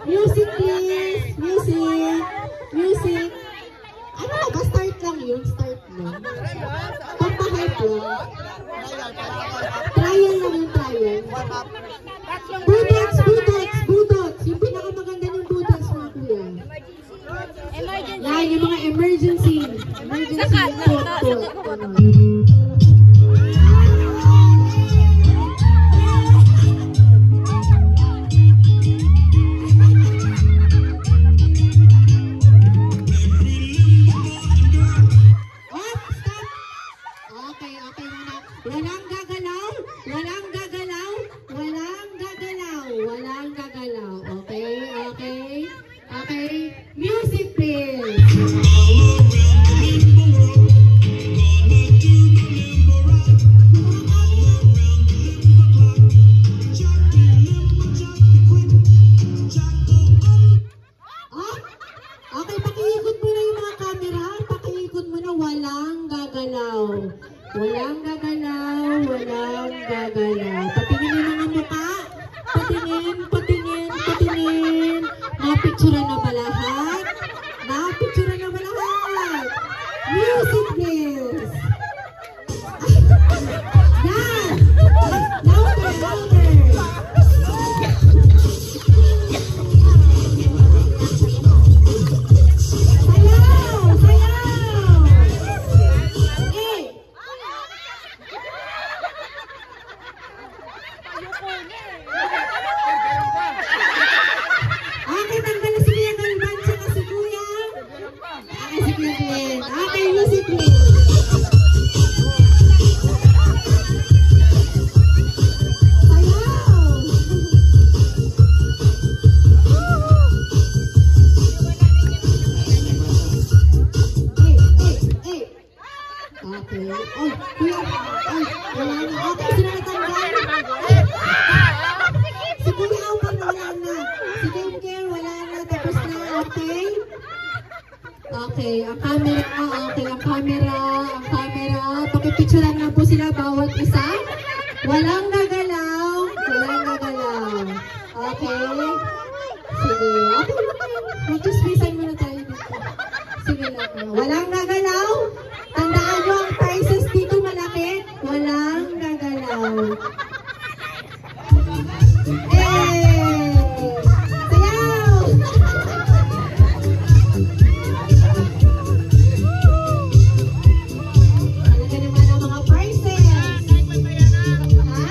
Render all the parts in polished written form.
Music please. Music. Music. Ano na ba? Start lang yun. Start lang. Pampahype lang. Trial lang yung trial. Budots, budots, budots. Yung pinakamaganda ng budots mga kuya. Yan, yung mga emergency. Emergency. Walang gagalaw, walang gagalaw, walang gagalaw, walang gagalaw. Okay, okay, okay. Music please. Okay, pakiikot mo na yung mga camera. Pakiikot mo na, walang gagalaw. Walang gagalaw, walang gagalaw. Patingin yung mga mukha. Patingin, patingin, patingin. Napicturan na ba lahat? Napicturan na ba lahat? Music please. Yan! Louder, louder. Sayaw! Sayaw! Eh! Okay, tanggal na si Kuya Galvan siya si Kuya. Okay, si Kuya Glenn. Okay, music please. Sayaw! Eh. Okay. Ay, Kuya. Ay, wala na. Okay, sila natanggal. Si Kuya Alvin, wala na. Si Dame Care, wala na. Tapos na, okay? Okay, ang camera, okay, ang camera. Pakipicturean na po sila bawat isa. Walang gagalaw. Walang gagalaw. Okay? Sige. Okay, mag-spacean muna tayo dito. Sige lang. Walang gagalaw. Tandaan nyo ang prices dito malaki. Walang gagalaw. Eh! Sayaw! Talaga naman ang mga prices. Ha?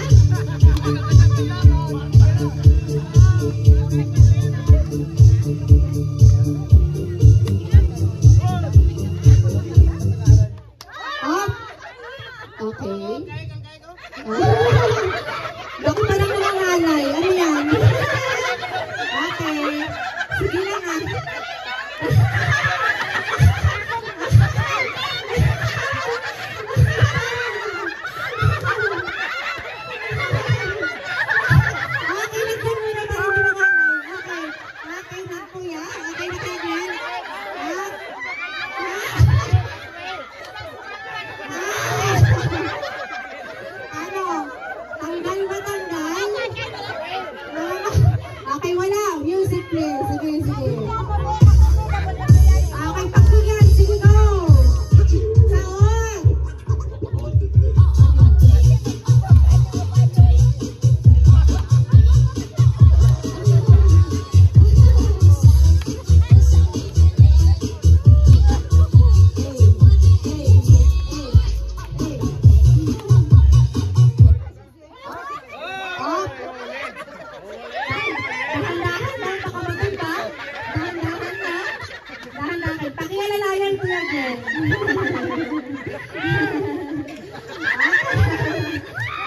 Up. Okay. Bakit parang nangangalay? Ano yan? Okay. Sige lang ah. Okay, nagsan muna para hindi mangalay. Okay. Okay na kuya. Okay na kagyan. Ano? Tanggal ba tanggal? Okay, wala. Music please. Sige, sige. Okay, pakinggan. Sige, go. Saon. Dahan-dahan lang, baka maganda. Dahan-dahan lang. Dahan-dahan. Pakialalayan ko yan din.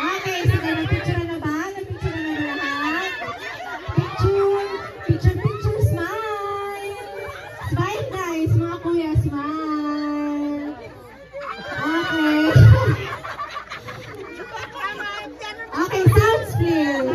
Okay, sige. Nagpicture na ba? Nagpicture na ba lahat? Picture. Picture, picture. Smile. Smile guys. Mga kuya, smile. Okay. Okay, sounds please.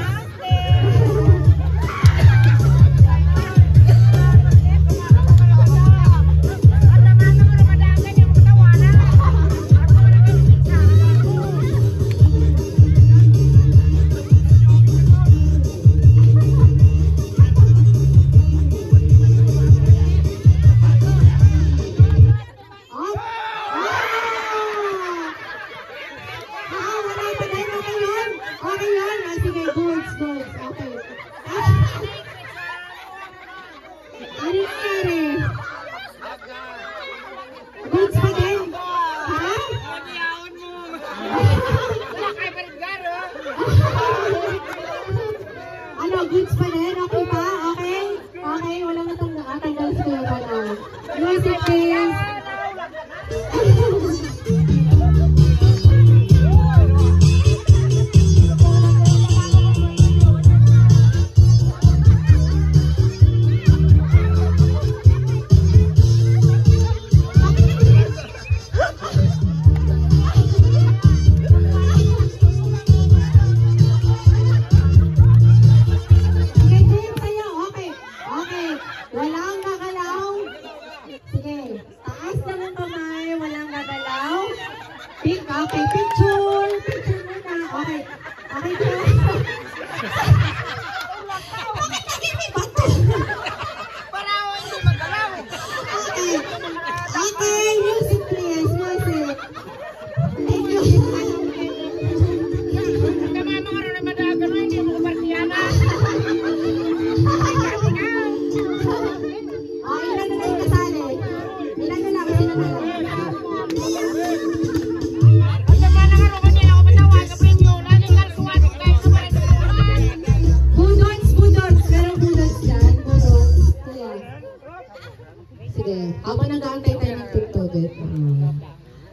sige. Habang nag-aantay tayo ng TikToker.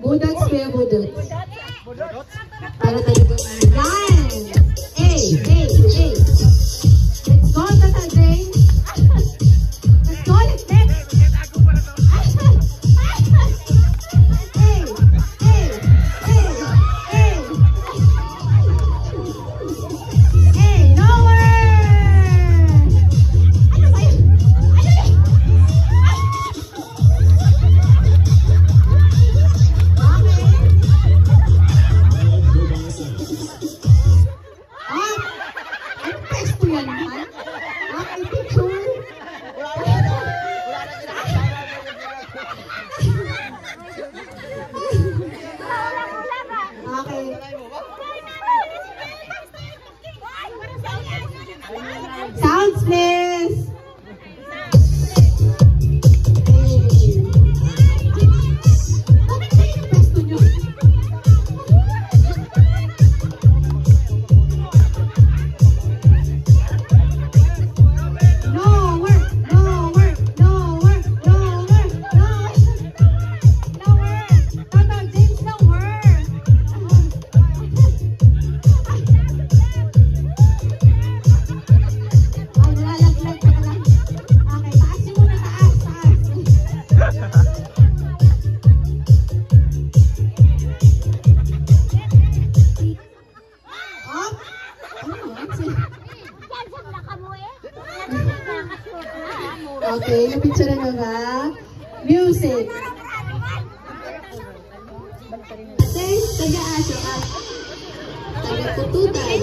Budots, kuya Budots. Para talaga. Yan! Hey! Let's go, Tata James! Let's go, let's next! Hey, nowhere! Ano ba yun? Ang pesto yan, man. Ang picture. Okay. Sounds, miss. Bakit kayo yung pesto nyo? Okay, napicture na ba? Music. Okay, taga-aso at taga-tututan.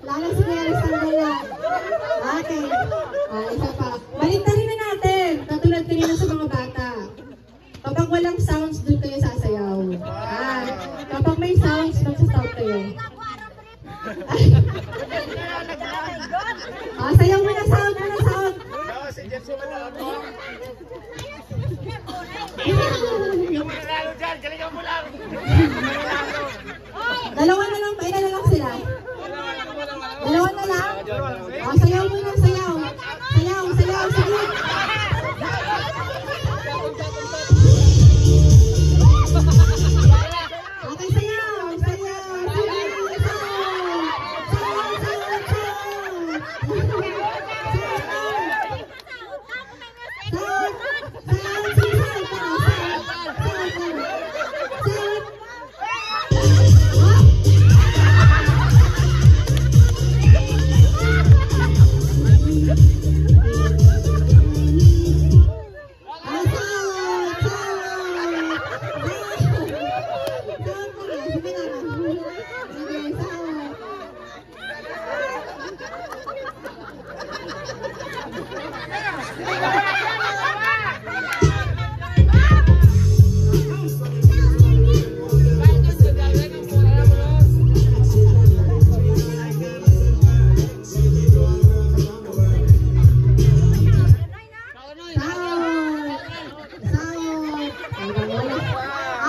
Lalas ko yan, sandala. Okay. Isa pa. Baliktarin na natin. Katulad kanina sa mga bata. Kapag walang sounds, doon kayo sasayaw. Kapag may sounds, magsa-stop kayo. Sayaw mo na sound, Dalawa na lang, paila na lang sila. Dalawa na lang. Sayaw mo na, sayaw. Sayaw, sige. Okay, sayaw.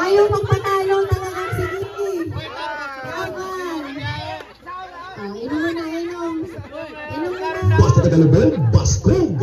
Ayaw magpatalo talagang si Vicky. Inom na. Basta Tagalog, Baskog!